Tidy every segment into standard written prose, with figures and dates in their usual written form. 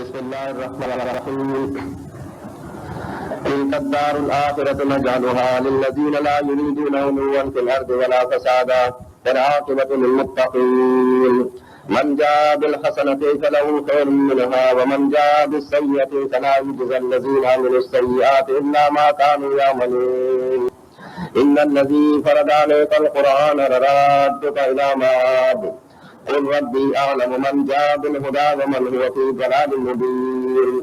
بسم الله الرحمن الرحيم. تلك الدار الآخرة نجعلها للذين لا يريدون علوا في الأرض ولا فسادا والعاقبة للمتقين. من جاء بالحسنة فله خير منها ومن جاء بالسيئة فلا يجزى الذين عملوا السيئات إلا ما كانوا يعملون. إن الذي فرض عليك القرآن لرادك إلى مآب قل ربي أعلم من جاء بالهدى ومن هو في ضلال مبين.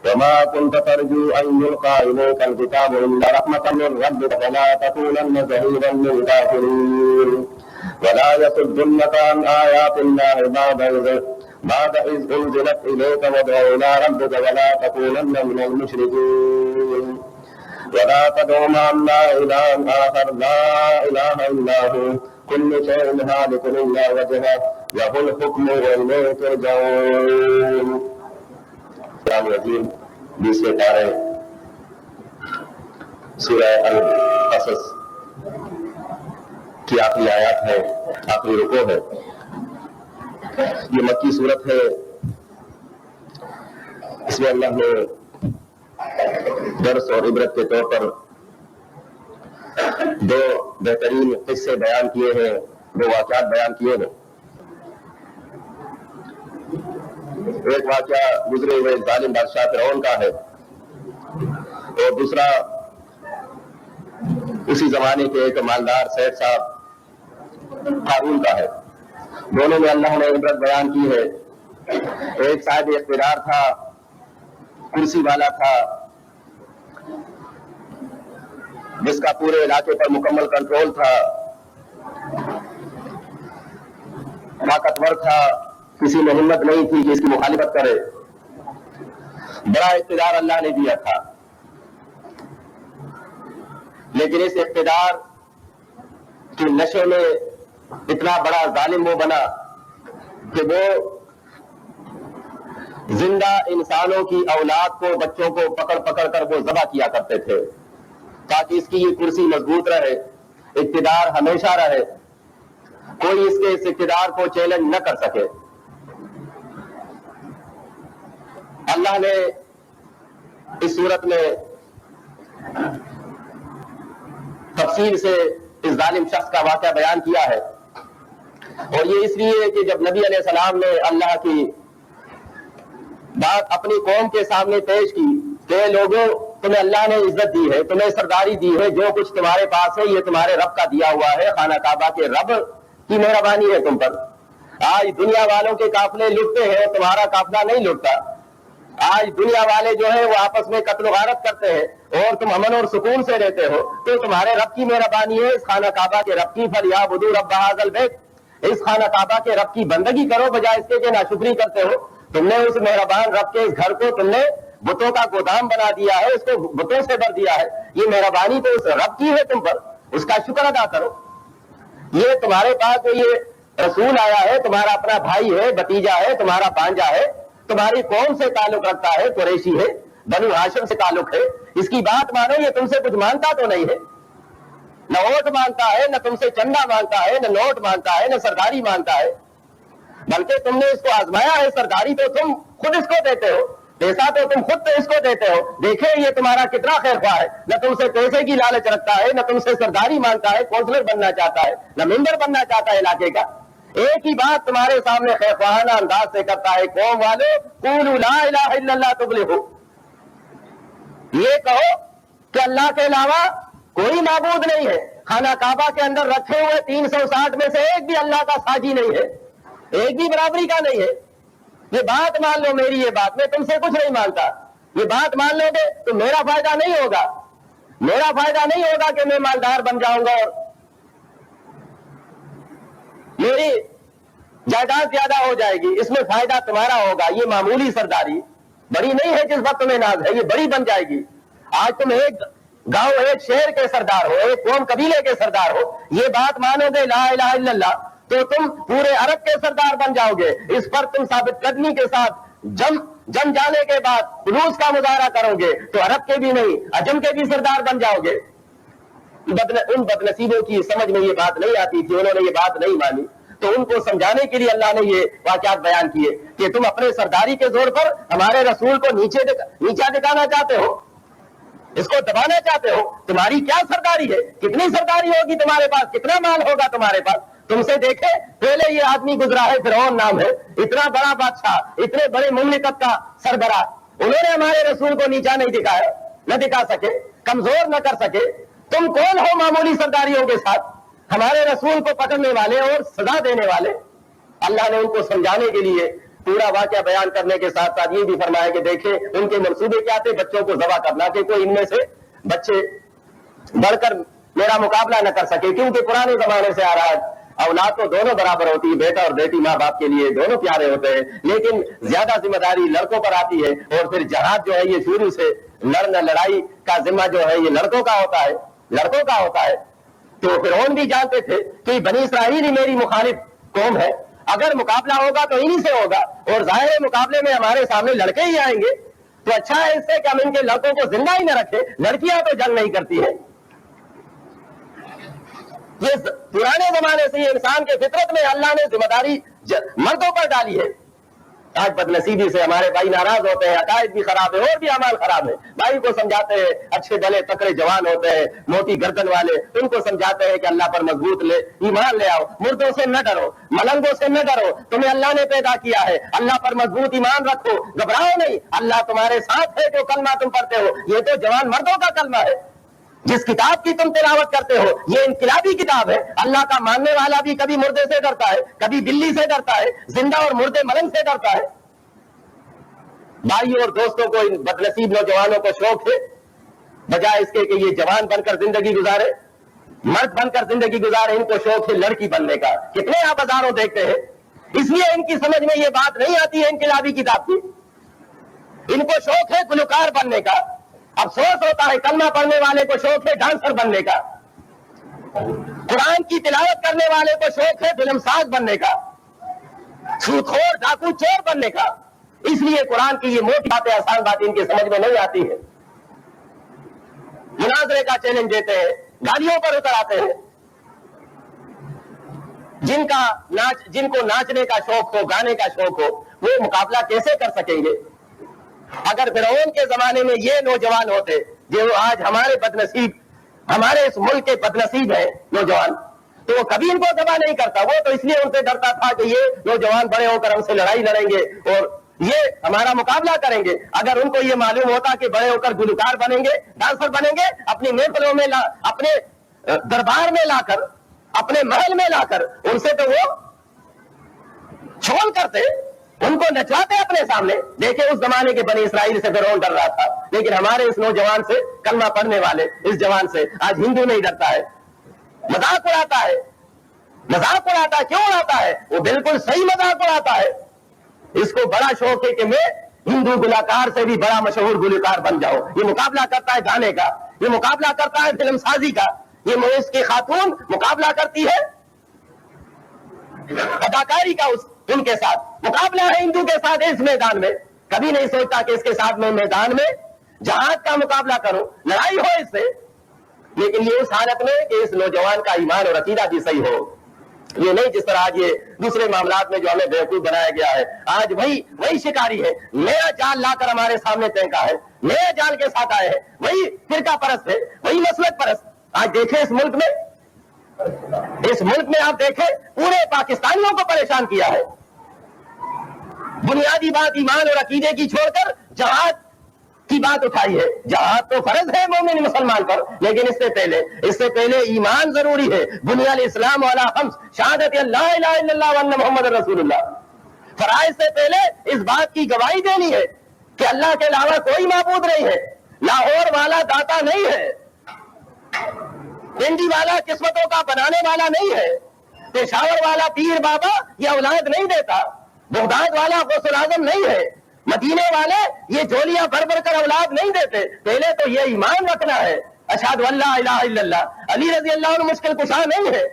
وما كنت ترجو أن يلقى إليك الكتاب إلا رحمة من ربك فلا تكونن ظهيرا للكافرين. ولا يصدنك عن آيات الله بعد إذ أنزلت إليك وادع إلى ربك ولا تكونن من المشركين. ولا تدع مع الله إلها آخر لا إله إلا هو كل شيء هالك إلا وجهه له الحكم وإليه ترجعون. قرآن عظیم 20 پارے سورہ القصص کی آخری آیات ہے، آخری رکوع ہے. یہ مکی سورت ہے. اس میں اللہ نے درس اور عبرت کے طور پر دو بہترین قصے بیان کیے ہیں، دو واقعات بیان کیے ہیں. ایک واقعہ گزرے ہوئے ظالم بادشاہ فرعون کا ہے اور دوسرا اسی زمانے کے ایک مالدار سیٹ صاحب قارون کا ہے. دونوں میں اللہ نے عبرت بیان کی ہے. ایک صاحب اقتدار تھا، کرسی والا تھا، جس کا پورے علاقے پر مکمل کنٹرول تھا، طاقتور تھا، کسی میں ہمت نہیں تھی کہ اس کی مخالفت کرے. بڑا اقتدار اللہ نے دیا تھا، لیکن اس اقتدار کے نشے میں اتنا بڑا ظالم وہ بنا کہ وہ زندہ انسانوں کی اولاد کو، بچوں کو پکڑ پکڑ کر وہ ذبح کیا کرتے تھے تاکہ اس کی یہ کرسی مضبوط رہے، اقتدار ہمیشہ رہے، کوئی اس کے اس اقتدار کو چیلنج نہ کر سکے. اللہ نے اس صورت میں تفصیل سے اس ظالم شخص کا واقعہ بیان کیا ہے، اور یہ اس لیے کہ جب نبی علیہ السلام نے اللہ کی بات اپنی قوم کے سامنے پیش کی کہ لوگوں تمہیں اللہ نے عزت دی ہے، تمہیں سرداری دی ہے، جو کچھ تمہارے پاس ہے یہ تمہارے رب کا دیا ہوا ہے، خانہ کعبہ کے رب کی مہربانی ہے تم پر. آج دنیا والوں کے قافلے لٹتے ہیں، تمہارا قافلہ نہیں لٹتا. آج دنیا والے جو ہے وہ آپس میں قتل و غارت کرتے ہیں اور تم امن اور سکون سے رہتے ہو. تو تمہارے رب کی مہربانی ہے، اس خانہ کعبہ کے رب کی. فلیعبدوا رب ھذا البیت، اس خانہ کعبہ کے رب کی بندگی کرو بجائے اس کے کہ ناشکری کرتے ہو. تم نے اس مہربان رب کے اس گھر کو تم نے بتوں کا گودام بنا دیا ہے، اس کو بتوں سے بھر دیا ہے. یہ مہربانی تو اس رب کی ہے تم پر، اس کا شکر ادا کرو. یہ تمہارے پاس جو یہ رسول آیا ہے، تمہارا اپنا بھائی ہے، بھتیجا ہے، تمہارا بھانجا ہے، تمہاری قوم سے تعلق رکھتا ہے، قریشی ہے، بنو ہاشم سے تعلق ہے. اس کی بات مانو. یہ تم سے کچھ مانتا تو نہیں ہے، نہ ووٹ مانتا ہے، نہ تم سے چندہ مانتا ہے، نہ نوٹ مانتا ہے، نہ سرداری مانتا ہے، بلکہ تم نے اس کو آزمایا ہے. سرداری تو تم خود اس کو دیتے ہو، پیسہ تو تم خود اس کو دیتے ہو. دیکھیں یہ تمہارا کتنا خیر خواہ ہے. نہ تم سے پیسے کی لالچ رکھتا ہے، نہ تم سے سرداری مانگتا ہے، کونسلر بننا چاہتا ہے، نہ ممبر بننا چاہتا ہے علاقے کا. ایک ہی بات تمہارے سامنے خیر خواہانہ انداز سے کرتا ہے: قوم والو قولوا لا الہ الا اللہ تفلحوا. یہ کہو کہ اللہ کے علاوہ کوئی معبود نہیں ہے. خانہ کعبہ کے اندر رکھے ہوئے 360 میں سے ایک بھی اللہ کا ساجی نہیں ہے، ایک بھی برابری کا نہیں ہے. یہ بات مان لو میری، یہ بات میں تم سے کچھ نہیں مانتا. یہ بات مان لو گے تو میرا فائدہ نہیں ہوگا. میرا فائدہ نہیں ہوگا کہ میں مالدار بن جاؤں گا اور میری جائیداد زیادہ ہو جائے گی. اس میں فائدہ تمہارا ہوگا. یہ معمولی سرداری بڑی نہیں ہے جس وقت تمہیں ناز ہے، یہ بڑی بن جائے گی. آج تم ایک گاؤں، ایک شہر کے سردار ہو، ایک قوم قبیلے کے سردار ہو. یہ بات مانو گے لا الہ الا اللہ تو تم پورے عرب کے سردار بن جاؤ گے. اس پر تم ثابت قدمی کے ساتھ جم جانے کے بعد خلوص کا مظاہرہ کرو گے تو عرب کے بھی نہیں عجم کے بھی سردار بن جاؤ گے. ان بدنصیبوں کی سمجھ میں یہ بات نہیں آتی تھی، انہوں نے یہ بات نہیں مانی. تو ان کو سمجھانے کے لیے اللہ نے یہ واقعات بیان کیے کہ تم اپنے سرداری کے زور پر ہمارے رسول کو نیچا دکھانا چاہتے ہو، اس کو دبانا چاہتے ہو. تمہاری کیا سرداری ہے؟ کتنی سرداری ہوگی تمہارے پاس؟ کتنا مال ہوگا تمہارے پاس؟ تم سے دیکھے پہلے یہ آدمی گزرا ہے، فرعون نام ہے، اتنا بڑا بادشاہ، اتنے بڑے مملکت کا سربراہ، انہوں نے ہمارے رسول کو نیچا نہیں دکھایا، نہ دکھا سکے، کمزور نہ کر سکے. تم کون ہو معمولی سرداریوں کے ساتھ ہمارے رسول کو پکڑنے والے اور سزا دینے والے؟ اللہ نے ان کو سمجھانے کے لیے پورا واقعہ بیان کرنے کے ساتھ ساتھ یہ بھی فرمایا کہ دیکھیں ان کے منصوبے کیا تھے، بچوں کو ذبح کرنا، کہ کوئی ان میں سے بچے بڑھ کر میرا مقابلہ نہ کر سکے، کیونکہ پرانے زمانے سے آ رہا ہے اولاد تو دونوں برابر ہوتی ہے، بیٹا اور بیٹی ماں باپ کے لیے دونوں پیارے ہوتے ہیں، لیکن زیادہ ذمہ داری لڑکوں پر آتی ہے، اور پھر جہاد جو ہے یہ شروع سے لڑائی کا ذمہ جو ہے یہ لڑکوں کا ہوتا ہے. تو فرعون بھی جانتے تھے کہ بنی اسرائیل ہی میری مخالف قوم ہے، اگر مقابلہ ہوگا تو انہی سے ہوگا، اور ظاہر مقابلے میں ہمارے سامنے لڑکے ہی آئیں گے، تو اچھا ہے اس سے کہ ہم ان کے لڑکوں کو زندہ ہی نہ رکھیں، لڑکیاں تو جنگ نہیں کرتی ہیں. یہ پرانے زمانے سے یہ انسان کے فطرت میں اللہ نے ذمہ داری مردوں پر ڈالی ہے. آج بدنصیبی سے ہمارے بھائی ناراض ہوتے ہیں، عقائد بھی خراب ہے اور بھی اعمال خراب ہے. بھائی کو سمجھاتے ہیں، اچھے بلے تکڑے جوان ہوتے ہیں، موٹی گردن والے، ان کو سمجھاتے ہیں کہ اللہ پر مضبوط ایمان لے آؤ، مردوں سے نہ ڈرو، ملنگوں سے نہ ڈرو، تمہیں اللہ نے پیدا کیا ہے، اللہ پر مضبوط ایمان رکھو، گھبراؤ نہیں، اللہ تمہارے ساتھ ہے جو کلمہ تم پڑھتے ہو، یہ تو جوان مردوں کا کلمہ ہے. جس کتاب کی تم تلاوت کرتے ہو یہ انقلابی کتاب ہے. اللہ کا ماننے والا بھی کبھی مردے سے ڈرتا ہے، کبھی بلی سے ڈرتا ہے، زندہ اور مردے ملنگ سے ڈرتا ہے. بھائیوں اور دوستوں کو، ان بدنصیب نوجوانوں کو شوق ہے بجائے اس کے کہ یہ جوان بن کر زندگی گزارے، مرد بن کر زندگی گزارے، ان کو شوق ہے لڑکی بننے کا. کتنے آپ ہزاروں دیکھتے ہیں، اس لیے ان کی سمجھ میں یہ بات نہیں آتی ہے انقلابی کتاب کی. ان کو شوق ہے گلوکار بننے کا. افسوس ہوتا ہے کلمہ پڑھنے والے کو شوق ہے ڈانسر بننے کا، قرآن کی تلاوت کرنے والے کو شوق ہے فلم ساز بننے کا، سودخور ڈاکو چور بننے کا. اس لیے قرآن کی یہ موٹی باتیں، آسان باتیں ان کی سمجھ میں نہیں آتی ہے. مناظرے کا چیلنج دیتے ہیں، گالیوں پر اتر آتے ہیں. جن کو ناچنے کا شوق ہو، گانے کا شوق ہو، وہ مقابلہ کیسے کر سکیں گے؟ اگر فرعون کے زمانے میں یہ نوجوان ہوتے جو آج ہمارے اس ملک کے بدنصیب ہیں نوجوان، تو وہ کبھی ان کو دبا نہیں کرتا. وہ تو اس لیے ان سے ڈرتا تھا کہ یہ نوجوان بڑے ہو کر ہم سے لڑائی لڑیں گے اور یہ ہمارا مقابلہ کریں گے. اگر ان کو یہ معلوم ہوتا کہ بڑے ہو کر گلوکار بنیں گے، ڈانسر بنیں گے، اپنی محفلوں میں اپنے دربار میں لا کر، اپنے محل میں لا کر ان سے تو وہ چھول کرتے، ان کو نچواتے اپنے سامنے. دیکھیں اس زمانے کے بنی اسرائیل سے فرعون ڈر رہا تھا، لیکن ہمارے اس نوجوان سے، کلمہ پڑھنے والے اس جوان سے آج ہندو نہیں ڈرتا ہے، مذاق اڑاتا ہے. کیوں اڑاتا ہے؟ وہ بالکل صحیح مذاق اڑاتا ہے. اس کو بڑا شوق ہے کہ میں ہندو گلوکار سے بھی بڑا مشہور گلوکار بن جاؤ. یہ مقابلہ کرتا ہے گانے کا، یہ مقابلہ کرتا ہے فلم سازی کا، یہ اس کی خاتون مقابلہ کرتی ہے اداکاری کا، ان کے ساتھ مقابلہ ہے ہندو کے ساتھ اس میدان میں. کبھی نہیں سوچتا کہ اس کے ساتھ میں میدان میں جہاد کا مقابلہ کروں، لڑائی ہو اس سے. لیکن یہ اس حالت میں کہ اس نوجوان کا ایمان اور عقیدہ بھی صحیح ہو. یہ نہیں جس طرح آج یہ دوسرے معاملات میں جو ہمیں بیوقوف بنایا گیا ہے. آج وہی شکاری ہے، نیا جال لا کر ہمارے سامنے پھینکا ہے، نیا جال کے ساتھ آئے ہیں، وہی فرقہ پرست ہے، وہی مسلک پرست. آج دیکھیں اس ملک میں آپ دیکھیں پورے پاکستانیوں کو پریشان کیا ہے. بنیادی بات ایمان اور عقیدے کی چھوڑ کر جہاد کی بات اٹھائی ہے. جہاد تو فرض ہے مومن مسلمان پر، لیکن اس سے پہلے ایمان ضروری ہے. بنی الاسلام علی خمس، شہادت لا الہ الا اللہ وان محمد رسول اللہ. فرائض سے پہلے اس بات کی گواہی دینی ہے کہ اللہ کے علاوہ کوئی معبود نہیں ہے. لاہور والا داتا نہیں ہے، پنڈی والا قسمتوں کا بنانے والا نہیں ہے، پشاور والا پیر بابا یہ اولاد نہیں دیتا، بغداد والا غوث اعظم نہیں ہے، مدینے والے یہ جولیاں بھر بھر کر اولاد نہیں دیتے. پہلے تو یہ ایمان رکھنا ہے، اشہد ان لا الہ الا اللہ. علی رضی اللہ عنہ مشکل کشا نہیں ہے.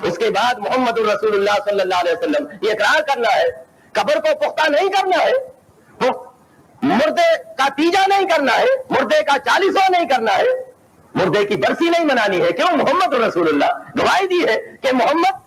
اس کے بعد محمد الرسول اللہ صلی اللہ علیہ وسلم یہ اقرار کرنا ہے. قبر کو پختہ نہیں کرنا ہے، مردے کا تیجا نہیں کرنا ہے، مردے کا 40واں نہیں کرنا ہے، مردے کی برسی نہیں منانی ہے. کیوں؟ محمد الرسول اللہ گواہی دی ہے کہ محمد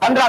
15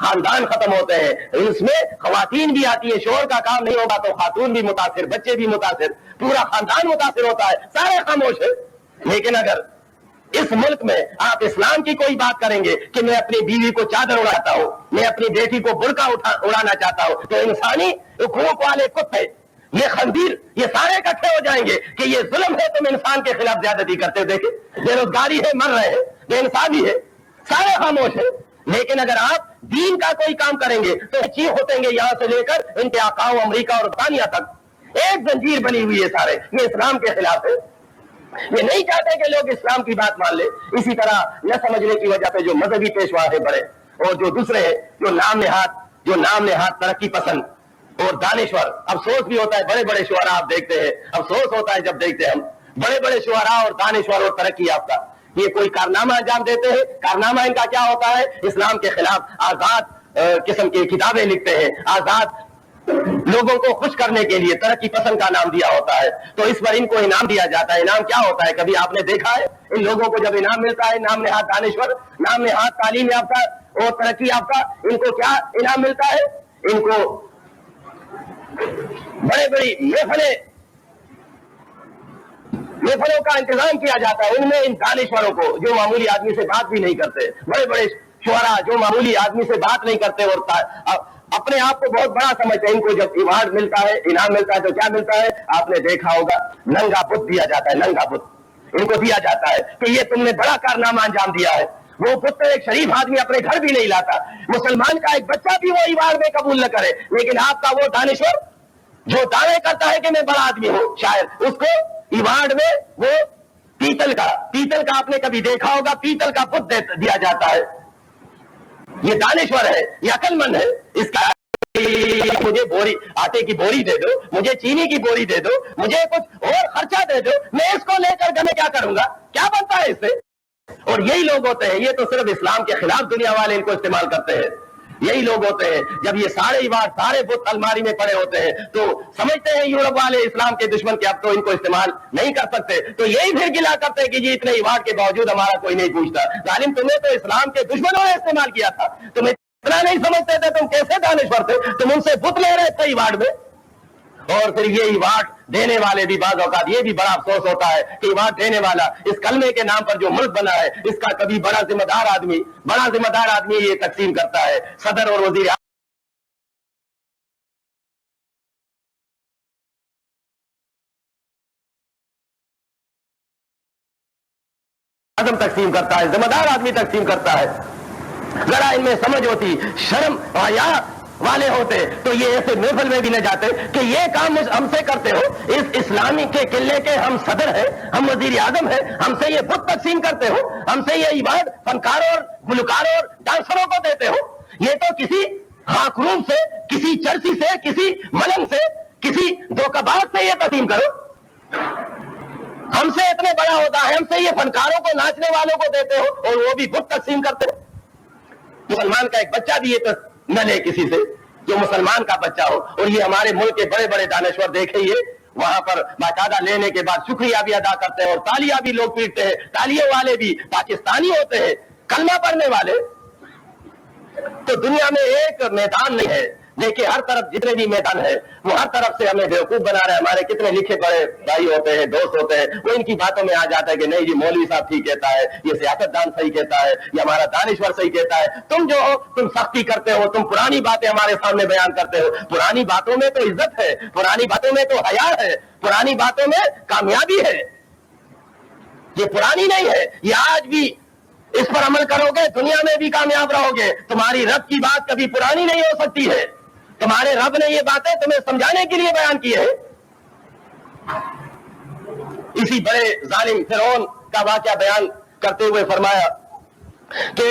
خاندان ختم ہوتے ہیں. اس میں خواتین بھی آتی ہے. شوہر کا کام نہیں ہوگا تو خاتون بھی متاثر, بچے بھی متاثر, پورا خاندان متاثر ہوتا ہے, سارے خاموش ہیں. لیکن اگر اس ملک میں آپ اسلام کی کوئی بات کریں گے کہ میں اپنی بیوی کو چادر اڑاتا ہوں, میں اپنی بیٹی کو برقع اڑانا چاہتا ہوں, تو انسانی حقوق والے کتے, یہ خنزیر, یہ سارے اکٹھے ہو جائیں گے کہ یہ ظلم ہے, تم انسان کے خلاف زیادتی کرتے ہو. دیکھیں بے روزگاری ہے, مر رہے ہیں, بے انصافی ہے, سارے خاموش ہیں. لیکن اگر آپ دین کا کوئی کام کریں گے تو چیخ ہوتیں گے یہاں سے لے کر ان کے آقاؤں امریکہ اور برطانیہ تک. ایک زنجیر بنی ہوئی ہے سارے, یہ اسلام کے خلاف ہے. یہ نہیں چاہتے کہ لوگ اسلام کی بات مان لیں. اسی طرح نہ سمجھنے کی وجہ سے جو مذہبی پیشوا ہے بڑے, اور جو دوسرے ہیں جو نام نہاد ترقی پسند اور دانشور, افسوس بھی ہوتا ہے بڑے بڑے شعراء آپ دیکھتے ہیں, افسوس ہوتا ہے جب دیکھتے ہیں ہم بڑے بڑے شعراء اور دانشور اور ترقی یافتہ یہ کوئی کارنامہ انجام دیتے ہیں. کارنامہ ان کا کیا ہوتا ہے؟ اسلام کے خلاف آزاد قسم کی کتابیں لکھتے ہیں, آزاد لوگوں کو خوش کرنے کے لیے ترقی پسند کا نام دیا ہوتا ہے. تو اس پر ان کو انعام دیا جاتا ہے. انعام کیا ہوتا ہے؟ کبھی آپ نے دیکھا ہے ان لوگوں کو جب انعام ملتا ہے, نام نہاد دانشور, نام نہاد تعلیم یافتہ اور ترقی یافتہ, ان کو کیا انعام ملتا ہے؟ ان کو بڑے بڑی محفلوں کا انتظام کیا جاتا ہے. ان میں ان دانشوروں کو جو معمولی آدمی سے بات بھی نہیں کرتے, بڑے بڑے شعراء جو معمولی آدمی سے بات نہیں کرتے اور اپنے آپ کو بہت بڑا سمجھتے ہیں, ان کو جب ایوارڈ ملتا ہے, انعام ملتا ہے, تو کیا ملتا ہے؟ آپ نے دیکھا ہوگا ننگا بت دیا جاتا ہے. ننگا بت ان کو دیا جاتا ہے کہ یہ تم نے بڑا کارنامہ انجام دیا ہے. وہ بت ایک شریف آدمی اپنے گھر بھی نہیں لاتا, مسلمان کا ایک بچہ بھی وہ ایوارڈ میں قبول نہ کرے. لیکن آپ کا وہ دانشور جو دعوے کرتا ہے کہ میں بڑا آدمی ہوں, شاید اس کو ایوارڈ میں وہ پیتل کا آپ نے کبھی دیکھا ہوگا, پیتل کا بت دیا جاتا ہے. یہ دانشور ہے, یہ عقل مند ہے. اس کا مجھے آٹے کی بوری دے دو, مجھے چینی کی بوری دے دو, مجھے کچھ اور خرچہ دے دو, میں اس کو لے کر میں کیا کروں گا؟ کیا بنتا ہے اس سے؟ اور یہی لوگ ہوتے ہیں, یہ تو صرف اسلام کے خلاف دنیا والے ان کو استعمال کرتے ہیں. یہی لوگ ہوتے ہیں جب یہ سارے ایوارڈ, سارے بت الماری میں پڑے ہوتے ہیں تو سمجھتے ہیں یورپ والے اسلام کے دشمن کے اب تو ان کو استعمال نہیں کر سکتے, تو یہی پھر گلا کرتے ہیں کہ جی اتنے ایوارڈ کے باوجود ہمارا کوئی نہیں پوچھتا. ظالم, تمہیں تو اسلام کے دشمنوں نے استعمال کیا تھا, تمہیں اتنا نہیں سمجھتے تھے, تم کیسے دانشور تھے, تم ان سے بت لے رہے تھے ایوارڈ میں. اور پھر یہ ایوارڈ دینے والے بھی بعض اوقات یہ بھی بڑا افسوس ہوتا ہے کہ ایوارڈ دینے والا اس کلمے کے نام پر جو ملک بنا ہے, اس کا کبھی بڑا ذمہ دار آدمی یہ تقسیم کرتا ہے. صدر اور وزیر اعظم تقسیم کرتا ہے, ذمہ دار آدمی تقسیم کرتا ہے. ذرا ان میں سمجھ ہوتی, شرم حیا والے ہوتے تو یہ ایسے محفل میں بھی نہ جاتے کہ یہ کام ہم سے کرتے ہو. اس اسلامی کے قلعے کے ہم صدر ہیں, ہم وزیر اعظم ہیں, ہم سے یہ بت تقسیم کرتے ہو, ہم سے یہ ایوارڈ فنکاروں اور گلوکاروں اور ڈانسروں کو دیتے ہو. یہ تو کسی خاکروم سے, کسی چرسی سے, کسی ملنگ سے, کسی دھوکہ باز سے یہ تقسیم کرو. ہم سے اتنے بڑا ہوتا ہے, ہم سے یہ فنکاروں کو, ناچنے والوں کو دیتے ہو, اور وہ بھی بت تقسیم کرتے ہو. مسلمان کا ایک بچہ بھی یہ نہ لے کسی سے جو مسلمان کا بچہ ہو. اور یہ ہمارے ملک کے بڑے بڑے دانشور دیکھیں, یہ وہاں پر باقاعدہ لینے کے بعد شکریہ بھی ادا کرتے ہیں اور تالیاں بھی لوگ پیٹتے ہیں. تالیوں والے بھی پاکستانی ہوتے ہیں, کلمہ پڑھنے والے. تو دنیا میں ایک میدان نہیں ہے, دیکھیں ہر طرف جتنے بھی میدان ہے وہ ہر طرف سے ہمیں بیوقوف بنا رہے ہیں. ہمارے کتنے لکھے پڑے بھائی ہوتے ہیں, دوست ہوتے ہیں, وہ ان کی باتوں میں آ جاتا ہے کہ نہیں جی مولوی صاحب ٹھیک کہتا ہے, یہ سیاستدان صحیح کہتا ہے, یہ ہمارا دانشور صحیح کہتا ہے. تم جو ہو تم سختی کرتے ہو, تم پرانی باتیں ہمارے سامنے بیان کرتے ہو. پرانی باتوں میں تو عزت ہے, پرانی باتوں میں تو حیا ہے, پرانی باتوں میں کامیابی ہے. یہ پرانی نہیں ہے, یہ آج بھی اس پر عمل کرو گے دنیا میں بھی کامیاب رہو گے. تمہاری رب کی بات کبھی پرانی نہیں ہو سکتی ہے. تمہارے رب نے یہ باتیں تمہیں سمجھانے کے لیے بیان کی ہے. اسی بڑے ظالم فرعون کا واقعہ بیان کرتے ہوئے فرمایا کہ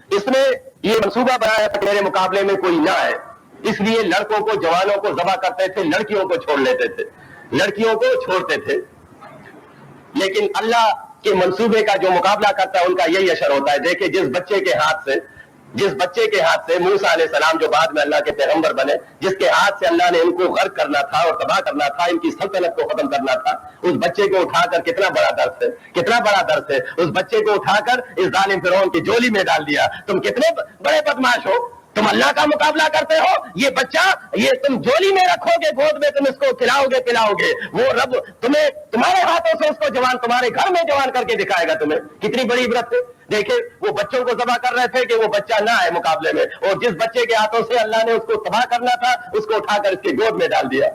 اس نے یہ منصوبہ بنایا تھا کہ میرے مقابلے میں کوئی نہ ہے, اس لیے لڑکوں کو, جوانوں کو ذبح کرتے تھے, لڑکیوں کو چھوڑ لیتے تھے, لڑکیوں کو چھوڑتے تھے. لیکن اللہ کے منصوبے کا جو مقابلہ کرتا ہے ان کا یہی اثر ہوتا ہے. دیکھیں جس بچے کے ہاتھ سے موسیٰ علیہ السلام جو بعد میں اللہ کے پیغمبر بنے, جس کے ہاتھ سے اللہ نے ان کو غرق کرنا تھا اور تباہ کرنا تھا, ان کی سلطنت کو ختم کرنا تھا, اس بچے کو اٹھا کر کتنا بڑا درس ہے, اس بچے کو اٹھا کر اس ظالم فرعون کی جولی میں ڈال دیا. تم کتنے بڑے بدماش ہو, تم اللہ کا مقابلہ کرتے ہو. یہ بچہ یہ تم جولی میں رکھو گے, گود میں تم اس کو کھلاؤ گے پلاؤ گے, وہ رب تمہیں تمہارے ہاتھوں سے اس کو جوان تمہارے گھر میں جوان کر کے دکھائے گا تمہیں. کتنی بڑی عبرت ہے. دیکھیں وہ بچوں کو ذبح کر رہے تھے کہ وہ بچہ نہ آئے مقابلے میں, اور جس بچے کے ہاتھوں سے اللہ نے اس کو تباہ کرنا تھا اس کو اٹھا کر اس کے گود میں ڈال دیا.